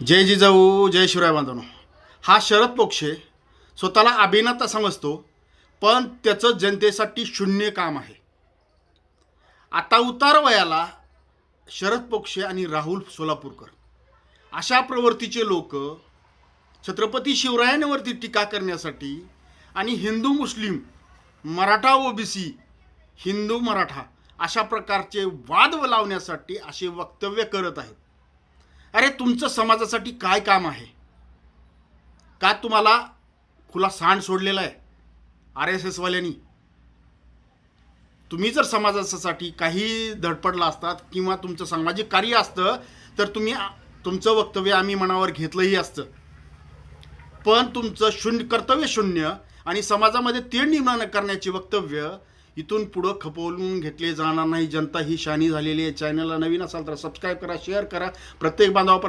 जय जिजाऊ जय शिवराय बांधवनो. हा शरद पोक्षे स्वतःला अभिनेता समजतो, पण त्याचं जनतेसाठी शून्य काम आहे. आता उतार वयाला शरद पोक्षे आणि राहुल सोलापूरकर अशा प्रवृत्तीचे लोक छत्रपती शिवरायांवरती टीका करण्यासाठी आणि हिंदू मुस्लिम मराठा ओबीसी हिंदू मराठा अशा प्रकारचे वाद लावण्यासाठी असे वक्तव्य करत आहेत. अरे तुमचं समाजासाठी काय काम आहे? का तुम्हाला खुला सांड सोडलेला आहे RSS वाल्यांनी? तुम्ही जर समाजासाठी काही धडपडला असतात किंवा तुमचं सामाजिक कार्य असतं तर तुमचं वक्तव्य आम्ही मनावर घेतलंही असतं. पण तुमचं कर्तव्य शून्य आणि समाजामध्ये तीळ निर्माण करण्याचे वक्तव्य इथून पुढं खपवून घेतले जाणार नाही. जनता ही शहाणी झालेली आहे. चॅनलला नवीन असाल तर सबस्क्राईब करा, शेअर करा, प्रत्येक बांधवापर्यंत